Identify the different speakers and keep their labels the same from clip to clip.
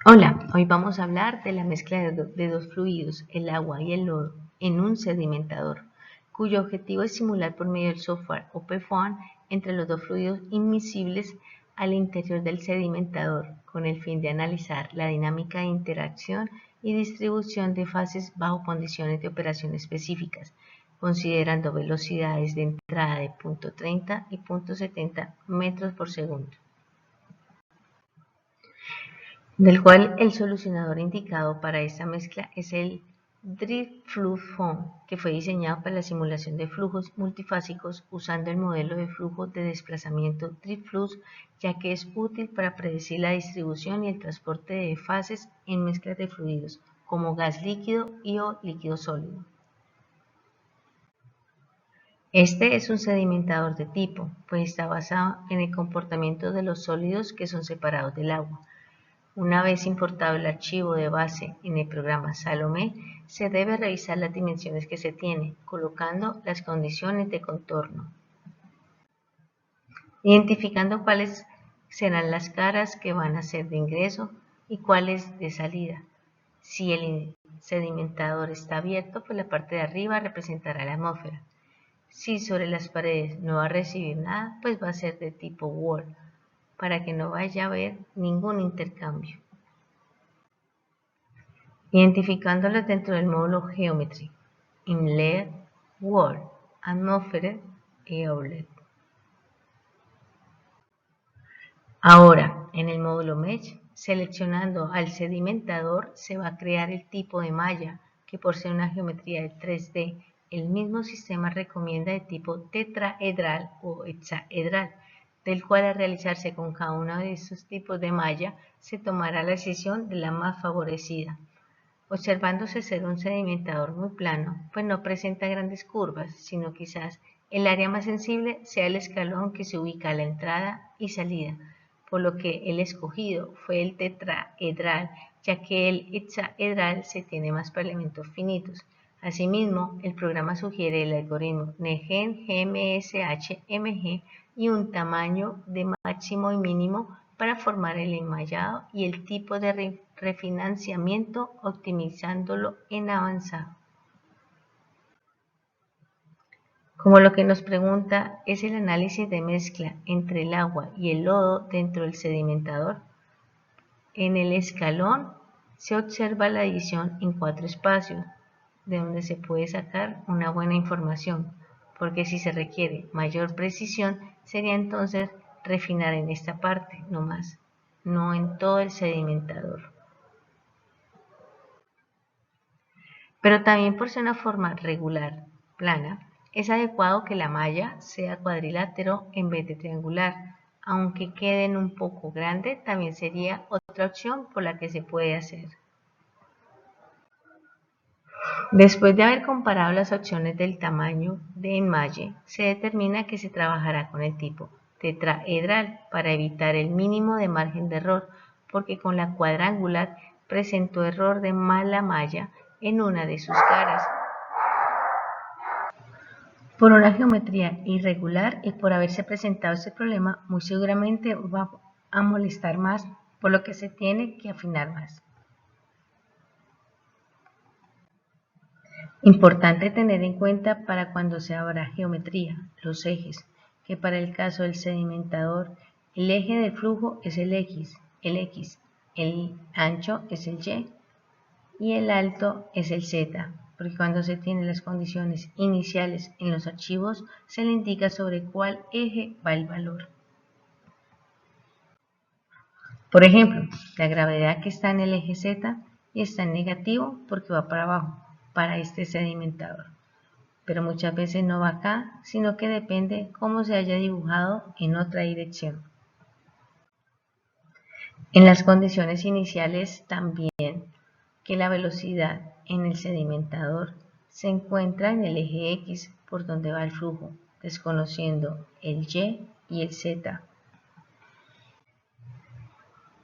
Speaker 1: Hola, hoy vamos a hablar de la mezcla de dos fluidos, el agua y el lodo, en un sedimentador, cuyo objetivo es simular por medio del software OPFOAM entre los dos fluidos inmiscibles al interior del sedimentador, con el fin de analizar la dinámica de interacción y distribución de fases bajo condiciones de operación específicas, considerando velocidades de entrada de 0.30 y 0.70 metros por segundo, del cual el solucionador indicado para esta mezcla es el DriftFlow-Foam, que fue diseñado para la simulación de flujos multifásicos usando el modelo de flujo de desplazamiento DriftFlux, ya que es útil para predecir la distribución y el transporte de fases en mezclas de fluidos, como gas líquido y o líquido sólido. Este es un sedimentador de tipo, pues está basado en el comportamiento de los sólidos que son separados del agua. Una vez importado el archivo de base en el programa Salome, se debe revisar las dimensiones que se tiene, colocando las condiciones de contorno, identificando cuáles serán las caras que van a ser de ingreso y cuáles de salida. Si el sedimentador está abierto, pues la parte de arriba representará la atmósfera. Si sobre las paredes no va a recibir nada, pues va a ser de tipo wall, para que no vaya a haber ningún intercambio. Identificándolos dentro del módulo Geometry, Inlet, Wall, Atmosphere y Outlet. Ahora, en el módulo Mesh, seleccionando al sedimentador, se va a crear el tipo de malla, que por ser una geometría de 3D, el mismo sistema recomienda de tipo tetraedral o hexaedral, del cual al realizarse con cada uno de estos tipos de malla, se tomará la decisión de la más favorecida. Observándose ser un sedimentador muy plano, pues no presenta grandes curvas, sino quizás el área más sensible sea el escalón que se ubica a la entrada y salida, por lo que el escogido fue el tetraedral, ya que el hexaedral se tiene más para elementos finitos. Asimismo, el programa sugiere el algoritmo NGEN-GMSH-MG y un tamaño de máximo y mínimo para formar el enmallado y el tipo de refinanciamiento, optimizándolo en avanzado. Como lo que nos pregunta es el análisis de mezcla entre el agua y el lodo dentro del sedimentador, en el escalón se observa la división en 4 espacios, de donde se puede sacar una buena información, porque si se requiere mayor precisión, sería entonces refinar en esta parte nomás, no en todo el sedimentador. Pero también por ser una forma regular, plana, es adecuado que la malla sea cuadrilátero en vez de triangular, aunque queden un poco grande, también sería otra opción por la que se puede hacer. Después de haber comparado las opciones del tamaño de enmalle, se determina que se trabajará con el tipo tetraedral para evitar el mínimo de margen de error, porque con la cuadrangular presentó error de mala malla en una de sus caras, por una geometría irregular y por haberse presentado este problema, muy seguramente va a molestar más, por lo que se tiene que afinar más. Importante tener en cuenta para cuando se abra geometría, los ejes, que para el caso del sedimentador, el eje del flujo es el X, el ancho es el Y y el alto es el Z, porque cuando se tienen las condiciones iniciales en los archivos, se le indica sobre cuál eje va el valor. Por ejemplo, la gravedad que está en el eje Z está en negativo porque va para abajo, para este sedimentador. Pero muchas veces no va acá, sino que depende cómo se haya dibujado en otra dirección. En las condiciones iniciales también que la velocidad en el sedimentador se encuentra en el eje X por donde va el flujo, desconociendo el Y y el Z.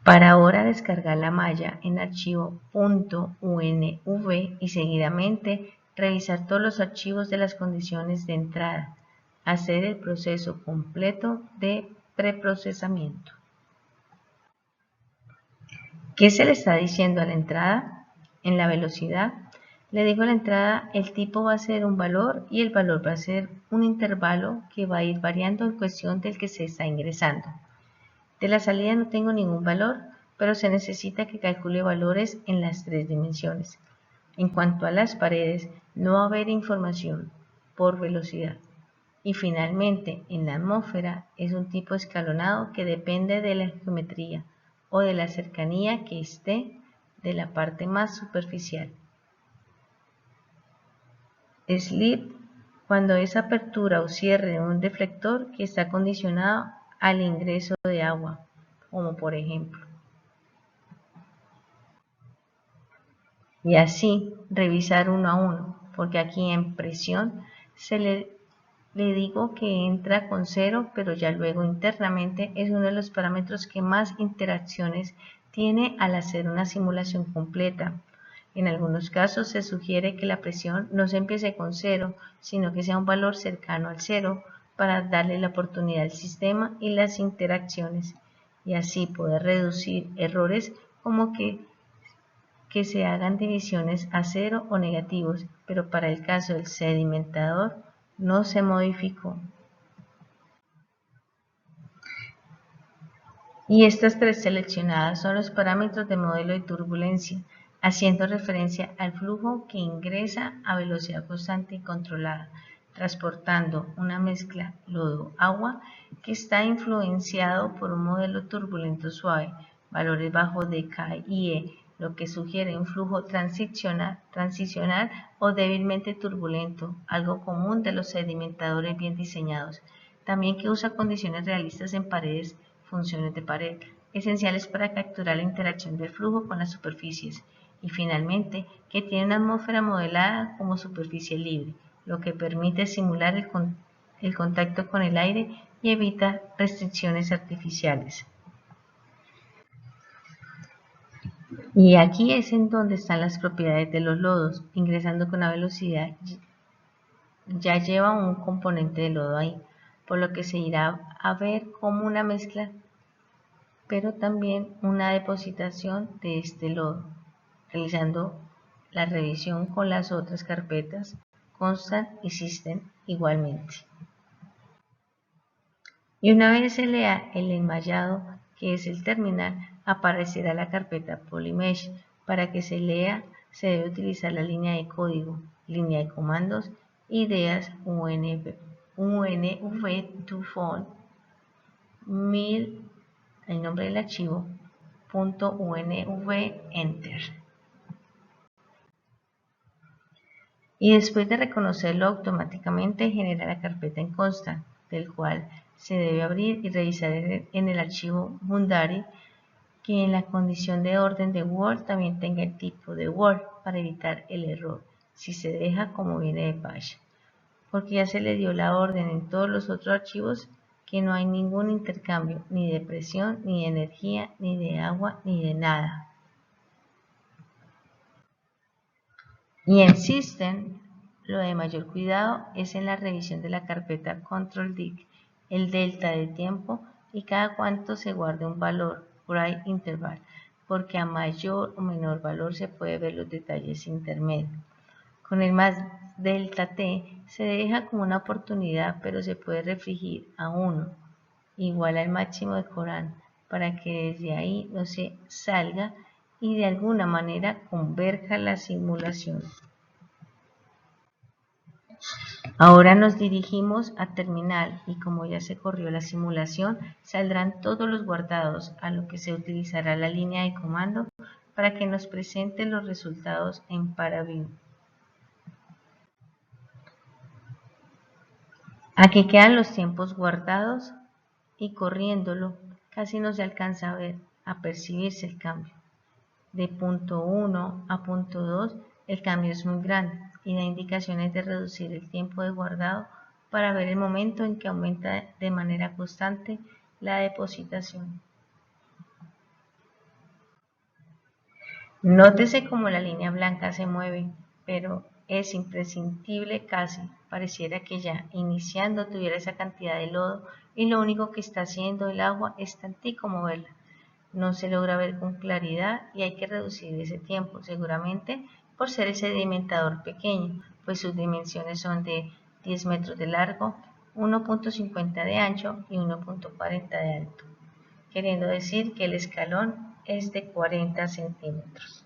Speaker 1: Para ahora descargar la malla en archivo .unv y seguidamente revisar todos los archivos de las condiciones de entrada, hacer el proceso completo de preprocesamiento. ¿Qué se le está diciendo a la entrada? En la velocidad, le digo a la entrada, el tipo va a ser un valor y el valor va a ser un intervalo que va a ir variando en cuestión del que se está ingresando. De la salida no tengo ningún valor, pero se necesita que calcule valores en las 3 dimensiones. En cuanto a las paredes, no va a haber información por velocidad. Y finalmente, en la atmósfera es un tipo escalonado que depende de la geometría o de la cercanía que esté de la parte más superficial. Slip, cuando es apertura o cierre de un deflector que está condicionado al ingreso de agua, como por ejemplo. Y así revisar uno a uno, porque aquí en presión le digo que entra con 0, pero ya luego internamente es uno de los parámetros que más interacciones tiene al hacer una simulación completa. En algunos casos se sugiere que la presión no se empiece con 0, sino que sea un valor cercano al 0 para darle la oportunidad al sistema y las interacciones, y así poder reducir errores como que se hagan divisiones a 0 o negativos, pero para el caso del sedimentador no se modificó. Y estas 3 seleccionadas son los parámetros de modelo de turbulencia, haciendo referencia al flujo que ingresa a velocidad constante y controlada, transportando una mezcla lodo-agua que está influenciado por un modelo turbulento suave, valores bajos de K y E, lo que sugiere un flujo transicional o débilmente turbulento, algo común de los sedimentadores bien diseñados. También que usa condiciones realistas en paredes, funciones de pared, esenciales para capturar la interacción del flujo con las superficies. Y finalmente, que tiene una atmósfera modelada como superficie libre, lo que permite simular el contacto con el aire y evita restricciones artificiales. Y aquí es en donde están las propiedades de los lodos. Ingresando con una velocidad ya lleva un componente de lodo ahí, por lo que se irá a ver como una mezcla, pero también una depositación de este lodo. Realizando la revisión con las otras carpetas, constan y existen igualmente. Y una vez se lea el enmallado, que es el terminal, aparecerá la carpeta Polymesh. Para que se lea, se debe utilizar la línea de código, línea de comandos, ideas UNV to phone 1000, el nombre del archivo, .unv enter. Y después de reconocerlo automáticamente genera la carpeta en constant, del cual se debe abrir y revisar en el archivo Mundari, que en la condición de orden de Word también tenga el tipo de Word para evitar el error, si se deja como viene de Bash, porque ya se le dio la orden en todos los otros archivos que no hay ningún intercambio, ni de presión, ni de energía, ni de agua, ni de nada. Y en System, lo de mayor cuidado es en la revisión de la carpeta Control-Dict, el delta de tiempo y cada cuánto se guarde un valor, Write Interval, porque a mayor o menor valor se puede ver los detalles intermedios. Con el más delta t se deja como una oportunidad, pero se puede restringir a 1, igual al máximo de Corán, para que desde ahí no se salga y de alguna manera converja la simulación. Ahora nos dirigimos a terminal y como ya se corrió la simulación, saldrán todos los guardados, a lo que se utilizará la línea de comando para que nos presente los resultados en ParaView. Aquí quedan los tiempos guardados y corriéndolo casi no se alcanza a ver, a percibirse el cambio. De punto 1 a punto 2 el cambio es muy grande y da indicaciones de reducir el tiempo de guardado para ver el momento en que aumenta de manera constante la depositación. Nótese cómo la línea blanca se mueve, pero es imprescindible casi, pareciera que ya iniciando tuviera esa cantidad de lodo y lo único que está haciendo el agua es tantico moverla. no se logra ver con claridad y hay que reducir ese tiempo, seguramente por ser el sedimentador pequeño, pues sus dimensiones son de 10 metros de largo, 1.50 de ancho y 1.40 de alto, queriendo decir que el escalón es de 40 centímetros.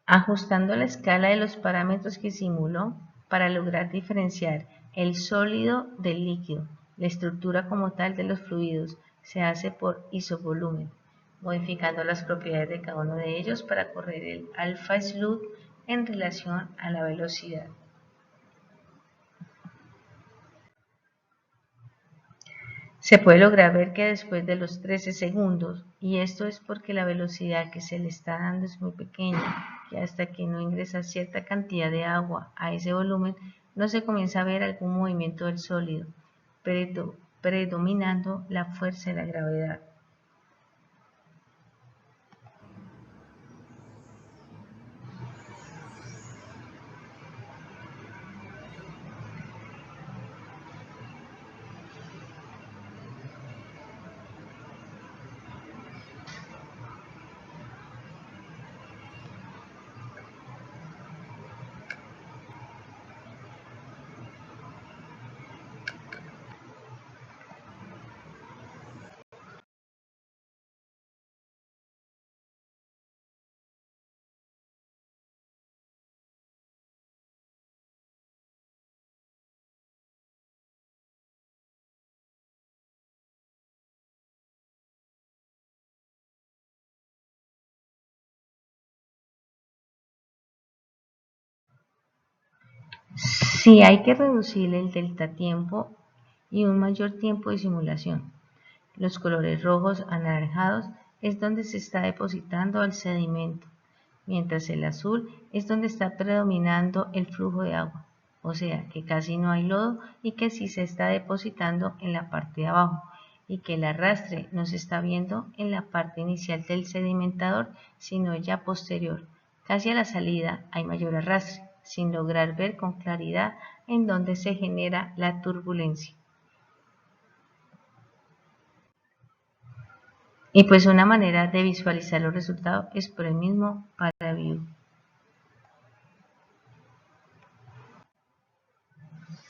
Speaker 1: Ajustando la escala de los parámetros que simuló para lograr diferenciar el sólido del líquido, la estructura como tal de los fluidos se hace por isovolumen, modificando las propiedades de cada uno de ellos para correr el alfa Sloot en relación a la velocidad. Se puede lograr ver que después de los 13 segundos, y esto es porque la velocidad que se le está dando es muy pequeña, que hasta que no ingresa cierta cantidad de agua a ese volumen, no se comienza a ver algún movimiento del sólido, predominando la fuerza de la gravedad. Si hay que reducir el delta tiempo y un mayor tiempo de simulación. Los colores rojos anaranjados es donde se está depositando el sedimento, mientras el azul es donde está predominando el flujo de agua, o sea que casi no hay lodo y que sí se está depositando en la parte de abajo y que el arrastre no se está viendo en la parte inicial del sedimentador, sino ya posterior. Casi a la salida hay mayor arrastre, sin lograr ver con claridad en dónde se genera la turbulencia. Y pues una manera de visualizar los resultados es por el mismo ParaView.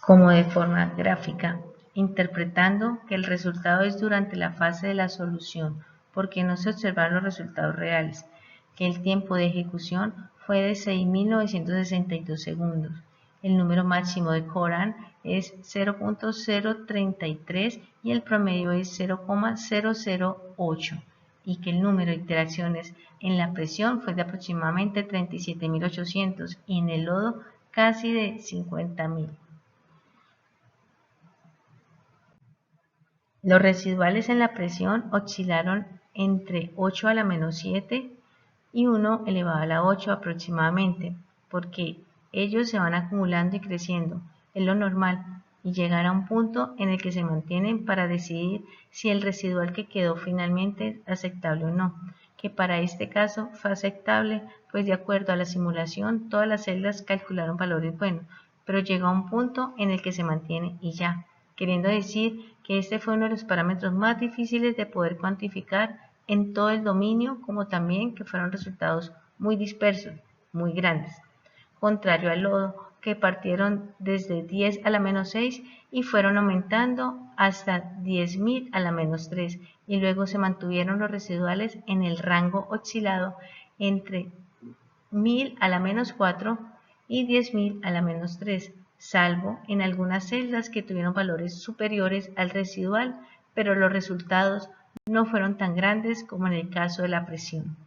Speaker 1: Como de forma gráfica, interpretando que el resultado es durante la fase de la solución, porque no se observaron los resultados reales, que el tiempo de ejecución fue de 6.962 segundos. El número máximo de Coran es 0.033 y el promedio es 0.008 y que el número de iteraciones en la presión fue de aproximadamente 37.800 y en el lodo casi de 50.000. Los residuales en la presión oscilaron entre 8 a la menos 7 y 1 elevado a la 8 aproximadamente, porque ellos se van acumulando y creciendo, es lo normal, y llegar a un punto en el que se mantienen para decidir si el residual que quedó finalmente es aceptable o no, que para este caso fue aceptable, pues de acuerdo a la simulación todas las celdas calcularon valores buenos, pero llega a un punto en el que se mantiene y ya, queriendo decir que este fue uno de los parámetros más difíciles de poder cuantificar en todo el dominio, como también que fueron resultados muy dispersos, muy grandes, contrario al lodo, que partieron desde 10 a la menos 6 y fueron aumentando hasta 10.000 a la menos 3 y luego se mantuvieron los residuales en el rango oscilado entre 1.000 a la menos 4 y 10.000 a la menos 3, salvo en algunas celdas que tuvieron valores superiores al residual, pero los resultados no fueron tan grandes como en el caso de la presión.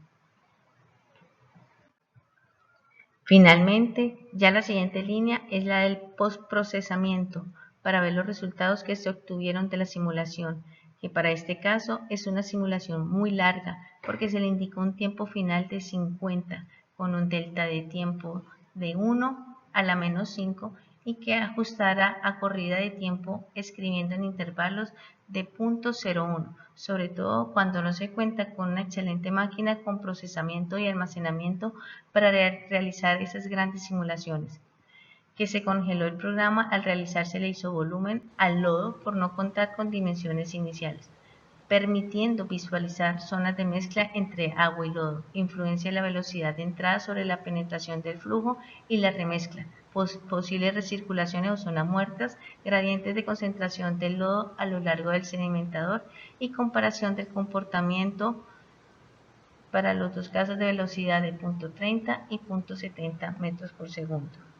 Speaker 1: Finalmente, ya la siguiente línea es la del postprocesamiento para ver los resultados que se obtuvieron de la simulación, que para este caso es una simulación muy larga porque se le indicó un tiempo final de 50 con un delta de tiempo de 1 a la menos 5 y que ajustará a corrida de tiempo escribiendo en intervalos de 0.01, sobre todo cuando no se cuenta con una excelente máquina con procesamiento y almacenamiento para realizar esas grandes simulaciones. Que se congeló el programa al realizarse le hizo volumen al lodo por no contar con dimensiones iniciales, permitiendo visualizar zonas de mezcla entre agua y lodo, influencia de la velocidad de entrada sobre la penetración del flujo y la remezcla, posibles recirculaciones o zonas muertas, gradientes de concentración del lodo a lo largo del sedimentador y comparación del comportamiento para los dos casos de velocidad de 0.30 y 0.70 metros por segundo.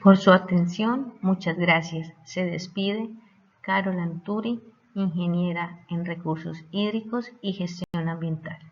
Speaker 1: Por su atención, muchas gracias. Se despide Carol Anturi, ingeniera en recursos hídricos y gestión ambiental.